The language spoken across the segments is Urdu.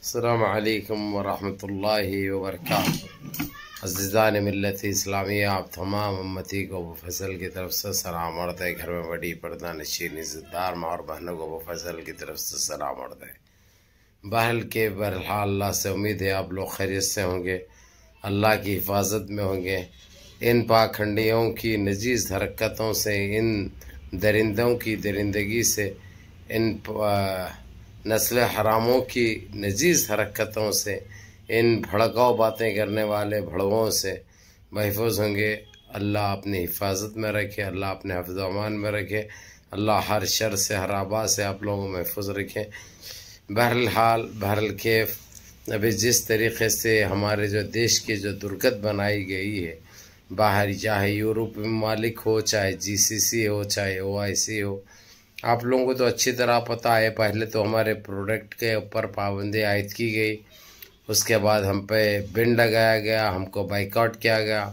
السلام علیکم ورحمۃ اللہ وبرکاتہ۔ عزیزان ملت اسلامیہ، آپ تمام امتی کو ابو فضل کی طرف سے سلام عرض ہے۔ گھر میں بڑی پردہ نشین عزت دار ماں اور بہنوں کو ابو فضل کی طرف سے سلام عرض ہے۔ بہرحال اللہ سے امید ہے آپ لوگ خیریت سے ہوں گے، اللہ کی حفاظت میں ہوں گے۔ ان پاکھنڈیوں کی نجیز حرکتوں سے، ان درندوں کی درندگی سے، ان نسل حراموں کی نجیز حرکتوں سے، ان بھڑکاؤ باتیں کرنے والے بھڑووں سے محفوظ ہوں گے۔ اللہ اپنی حفاظت میں رکھے، اللہ اپنے حفظ و امان میں رکھے، اللہ ہر شر سے، ہر آبا سے آپ لوگوں کو محفوظ رکھے۔ بہرحال ابھی جس طریقے سے ہمارے جو دیش کی جو درگت بنائی گئی ہے، باہر چاہے یورپی ممالک ہو، چاہے GCC ہو، چاہے OIC ہو، آپ لوگوں کو تو اچھی طرح پتہ ہے۔ پہلے تو ہمارے پروڈکٹ کے اوپر پابندی عائد کی گئی، اس کے بعد ہم پہ بین لگایا گیا، ہم کو بائیکاٹ کیا گیا۔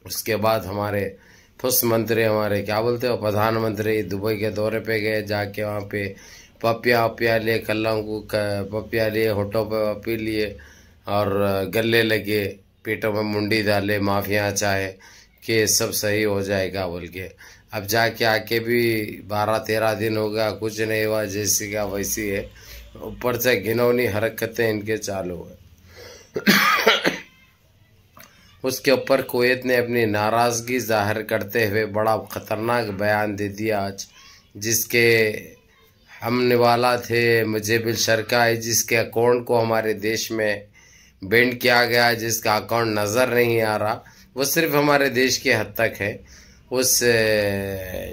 اس کے بعد ہمارے منتری، ہمارے کیا بولتے ہو، پردھان منتری دبئی کے دورے پہ گئے، جا کے وہاں پہ پپیا لیے، کلوں کو پپیا لیے، ہونٹوں پہ پپی لیے اور گلے لگے، پیٹوں میں منڈی ڈالے، معافیاں چاہے کہ سب صحیح ہو جائے گا بول کے۔ اب جا کے آ کے بھی 12-13 دن ہو گیا، کچھ نہیں ہوا، جیسی کا ویسی ہے۔ اوپر سے گھنونی حرکتیں ان کے چالو ہیں۔ اس کے اوپر کویت نے اپنی ناراضگی ظاہر کرتے ہوئے بڑا خطرناک بیان دے دیا آج، جس کے ہم نوالا تھے مجیب الشرکائی، جس کے اکاؤنٹ کو ہمارے دیش میں بینڈ کیا گیا، جس کا اکاؤنٹ نظر نہیں آ رہا، وہ صرف ہمارے دیش کے حد تک ہے۔ اس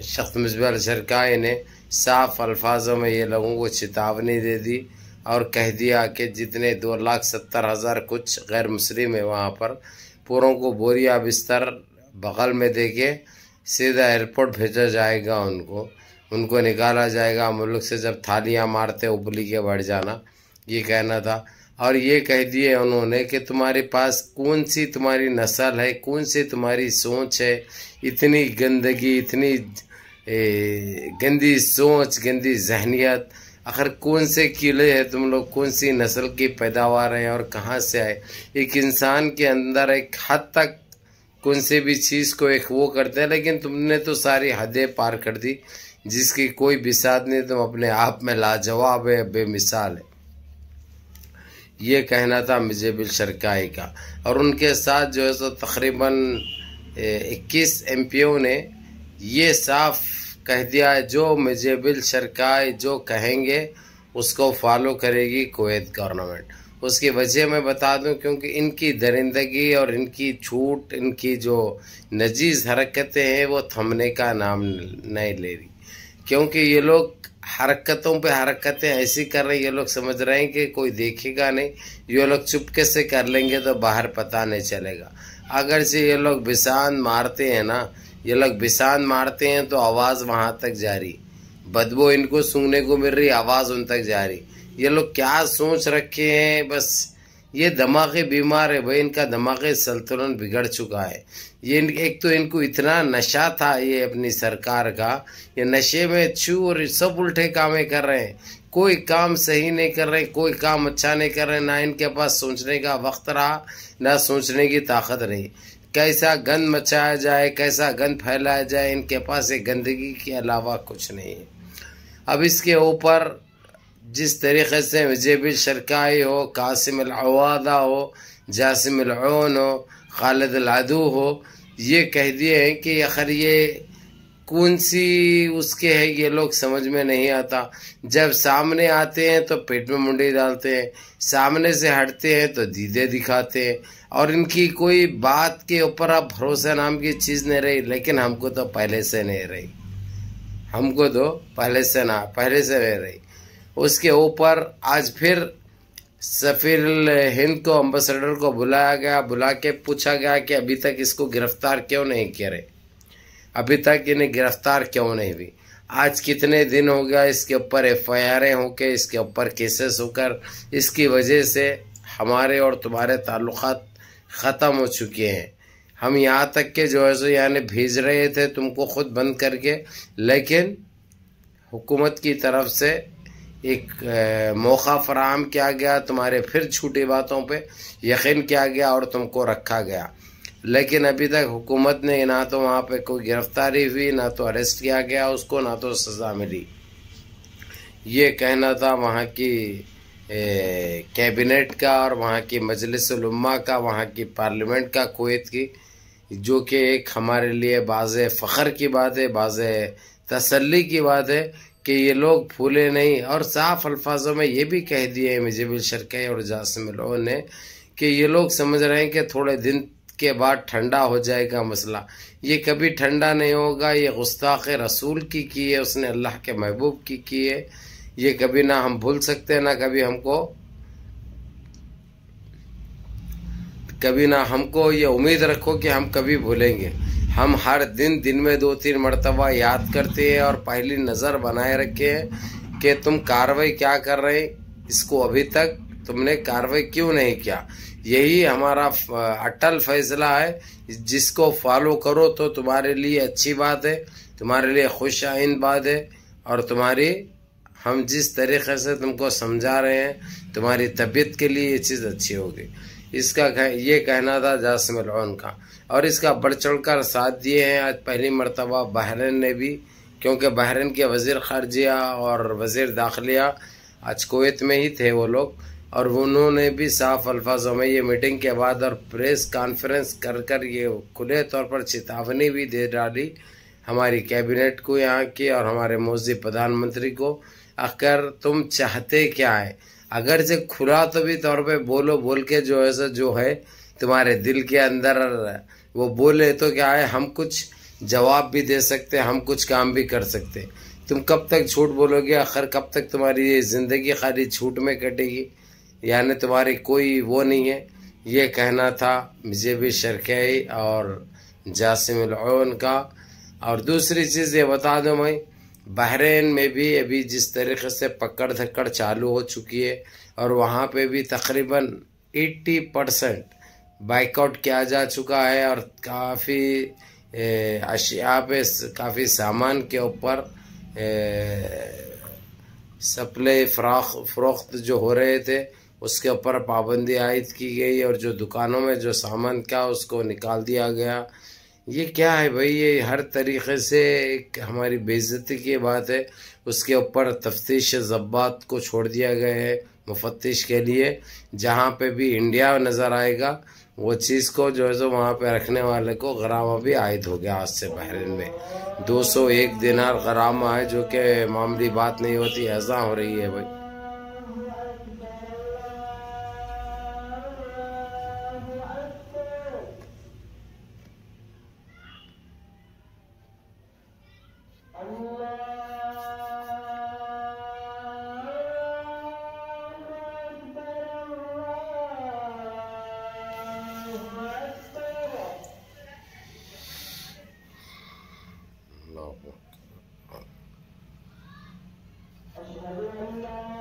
شخص مجیب الشرکائی نے صاف الفاظوں میں یہ لوگوں کو چیتاونی دے دی اور کہہ دیا کہ جتنے 2,70,000 کچھ غیر مسلم ہیں وہاں پر، پوروں کو بوریا بستر بغل میں دے کے سیدھا ایئرپورٹ بھیجا جائے گا، ان کو نکالا جائے گا ملک سے۔ جب تھالیاں مارتے ابلی کے بڑھ جانا، یہ کہنا تھا۔ اور یہ کہہ دیے انہوں نے کہ تمہارے پاس کون سی تمہاری نسل ہے، کون سی تمہاری سوچ ہے، اتنی گندگی، اتنی گندی سوچ، گندی ذہنیت، آخر کون سے قلعے ہیں تم لوگ، کون سی نسل کی پیداوار ہے اور کہاں سے آئے؟ ایک انسان کے اندر ایک حد تک کون سے بھی چیز کو ایک وہ کرتے ہیں، لیکن تم نے تو ساری حدیں پار کر دی، جس کی کوئی بساط نہیں۔ تم اپنے آپ میں لاجواب ہے، بے مثال ہے۔ یہ کہنا تھا مجیب الشرکائی کا، اور ان کے ساتھ جو ہے سو تقریباً 21 MPوں نے یہ صاف کہہ دیا جو مجیب الشرکائی جو کہیں گے اس کو فالو کرے گی کویت گورنمنٹ۔ اس کی وجہ میں بتا دوں، کیونکہ ان کی درندگی اور ان کی جھوٹ، ان کی جو نجیز حرکتیں ہیں وہ تھمنے کا نام نہیں لے رہی، کیونکہ یہ لوگ حرکتوں پہ حرکتیں ایسی کر رہے ہیں، یہ لوگ سمجھ رہے ہیں کہ کوئی دیکھے گا نہیں، یہ لوگ چپکے سے کر لیں گے تو باہر پتہ نہیں چلے گا۔ اگرچہ یہ لوگ بسان مارتے ہیں نا، یہ لوگ بسان مارتے ہیں تو آواز وہاں تک جاری، بدبو ان کو سونگنے کو مل رہی، آواز ان تک جاری۔ یہ لوگ کیا سوچ رکھے ہیں، بس یہ دماغی بیمار ہے بھائی، ان کا دماغی سنتولن بگڑ چکا ہے۔ یہ ایک تو ان کو اتنا نشہ تھا یہ اپنی سرکار کا، یہ نشے میں اور سب الٹے کامیں کر رہے ہیں، کوئی کام صحیح نہیں کر رہے، کوئی کام اچھا نہیں کر رہے، نہ ان کے پاس سوچنے کا وقت رہا، نہ سوچنے کی طاقت رہی۔ کیسا گند مچایا جائے، کیسا گند پھیلایا جائے، ان کے پاس ایک گندگی کے علاوہ کچھ نہیں ہے۔ اب اس کے اوپر جس طریقے سے مجیب الشرکائی ہو، قاسم العوادہ ہو، جاسم العون ہو، خالد العدو ہو، یہ کہہ دیے ہیں کہ آخر یہ کون سی اس کے ہے، یہ لوگ سمجھ میں نہیں آتا۔ جب سامنے آتے ہیں تو پیٹ میں منڈی ڈالتے ہیں، سامنے سے ہٹتے ہیں تو دیدے دکھاتے ہیں، اور ان کی کوئی بات کے اوپر اب بھروسہ نام کی چیز نہیں رہی۔ لیکن ہم کو تو پہلے سے نہیں رہی، ہم کو تو پہلے سے نہیں رہی۔ اس کے اوپر آج پھر سفیر ہند کو، امبیسڈر کو بلایا گیا، بلا کے پوچھا گیا کہ ابھی تک اس کو گرفتار کیوں نہیں کیا رہے، ابھی تک انہیں گرفتار کیوں نہیں ہوئی؟ آج کتنے دن ہو گیا اس کے اوپر FIRیں ہو کے، اس کے اوپر کیسز ہو کر، اس کی وجہ سے ہمارے اور تمہارے تعلقات ختم ہو چکے ہیں۔ ہم یہاں تک کہ جو ہے سو یعنی بھیج رہے تھے تم کو خود بند کر کے، لیکن حکومت کی طرف سے ایک موقع فراہم کیا گیا، تمہارے پھر چھوٹی باتوں پہ یقین کیا گیا اور تم کو رکھا گیا، لیکن ابھی تک حکومت نے نہ تو وہاں پہ کوئی گرفتاری ہوئی، نہ تو اریسٹ کیا گیا اس کو، نہ تو سزا ملی۔ یہ کہنا تھا وہاں کی کیبنٹ کا اور وہاں کی مجلس الامہ کا، وہاں کی پارلیمنٹ کا، کویت کی، جو کہ ایک ہمارے لیے باعث فخر کی بات ہے، باعث تسلی کی بات ہے کہ یہ لوگ پھولے نہیں، اور صاف الفاظوں میں یہ بھی کہہ دیے مجیب الشرقی اور جاسم العون نے کہ یہ لوگ سمجھ رہے ہیں کہ تھوڑے دن کے بعد ٹھنڈا ہو جائے گا مسئلہ۔ یہ کبھی ٹھنڈا نہیں ہوگا، یہ گستاخ رسول کی ہے، اس نے اللہ کے محبوب کی ہے، یہ کبھی نہ ہم بھول سکتے، نہ کبھی نہ ہم کو یہ امید رکھو کہ ہم کبھی بھولیں گے۔ ہم ہر دن میں 2-3 مرتبہ یاد کرتے ہیں اور پہلی نظر بنائے رکھے ہیں کہ تم کارروائی کیا کر رہے ہیں، اس کو ابھی تک تم نے کارروائی کیوں نہیں کیا۔ یہی ہمارا اٹل فیصلہ ہے، جس کو فالو کرو تو تمہارے لیے اچھی بات ہے، تمہارے لیے خوش آئند بات ہے، اور ہم جس طریقے سے تم کو سمجھا رہے ہیں تمہاری طبیعت کے لیے یہ چیز اچھی ہوگی۔ یہ کہنا تھا جاسم العون کا، اور اس کا بڑھ چڑھ کر ساتھ دیے ہیں آج پہلی مرتبہ بحرین نے بھی، کیونکہ بحرین کے وزیر خارجہ اور وزیر داخلیہ آج کویت میں ہی تھے وہ لوگ، اور انہوں نے بھی صاف الفاظوں میں یہ میٹنگ کے بعد اور پریس کانفرنس کر یہ کھلے طور پر چیتاونی بھی دے ڈالی ہماری کیبنٹ کو یہاں کی اور ہمارے موجودہ پردھان منتری کو، اگر تم چاہتے کیا ہے، اگرچہ کھلا تو بھی طور پہ بول کے جو ہے تمہارے دل کے اندر وہ بولے تو کیا ہے، ہم کچھ جواب بھی دے سکتے، ہم کچھ کام بھی کر سکتے۔ تم کب تک جھوٹ بولو گے، آخر کب تک تمہاری یہ زندگی خالی جھوٹ میں کٹے گی، یعنی تمہاری کوئی وہ نہیں ہے۔ یہ کہنا تھا مجیب الشرقی اور جاسم العون کا۔ اور دوسری چیز یہ بتا دوں میں، بحرین میں بھی ابھی جس طریقے سے پکڑ دھکڑ چالو ہو چکی ہے، اور وہاں پہ بھی تقریباً 80% بائیک آؤٹ کیا جا چکا ہے، اور کافی اشیاء پہ، کافی سامان کے اوپر سپلائی فروخت جو ہو رہے تھے اس کے اوپر پابندی عائد کی گئی، اور جو دکانوں میں جو سامان کیا اس کو نکال دیا گیا۔ یہ کیا ہے بھائی، یہ ہر طریقے سے ایک ہماری بے عزتی کی بات ہے۔ اس کے اوپر تفتیش ضباط کو چھوڑ دیا گیا ہے مفتش کے لیے، جہاں پہ بھی انڈیا نظر آئے گا وہ چیز کو جو ہے وہاں پہ رکھنے والے کو غرامہ بھی عائد ہو گیا آج سے بحرین میں۔ 201 دینار غرامہ ہے، جو کہ معمولی بات نہیں ہوتی، ایسا ہو رہی ہے بھائی۔ اللہ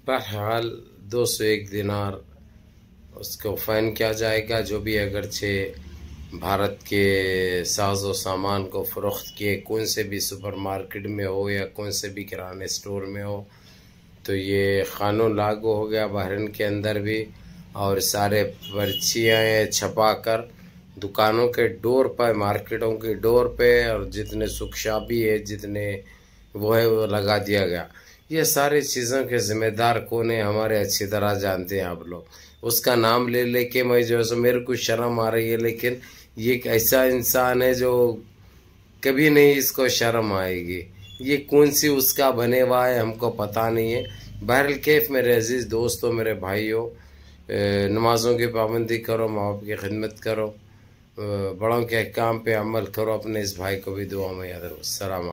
بہرحال 201 دینار اس کو فائن کیا جائے گا، جو بھی اگرچہ بھارت کے ساز و سامان کو فروخت کیے کون سے بھی سپر مارکیٹ میں ہو یا کون سے بھی کرانے سٹور میں ہو، تو یہ قانون لاگو ہو گیا بحرین کے اندر بھی، اور سارے پرچیاں چھپا کر دکانوں کے ڈور پر، مارکیٹوں کے ڈور پہ، اور جتنے سکشابی ہے جتنے وہ ہے وہ لگا دیا گیا۔ یہ ساری چیزوں کے ذمہ دار کون ہیں ہمارے اچھی طرح جانتے ہیں آپ لوگ۔ اس کا نام لے لے کے میں جو ہے میرے کو شرم آ رہی ہے، لیکن یہ ایک ایسا انسان ہے جو کبھی نہیں اس کو شرم آئے گی۔ یہ کون سی اس کا بنے ہوا ہے ہم کو پتہ نہیں ہے۔ بہرحال کیف میرے عزیز دوستوں، میرے بھائیوں، نمازوں کی پابندی کرو، ماں باپ کی خدمت کرو، بڑوں کے احکام پہ عمل کرو، اپنے اس بھائی کو بھی دعا میں یاد رکھو۔ السلام علیکم۔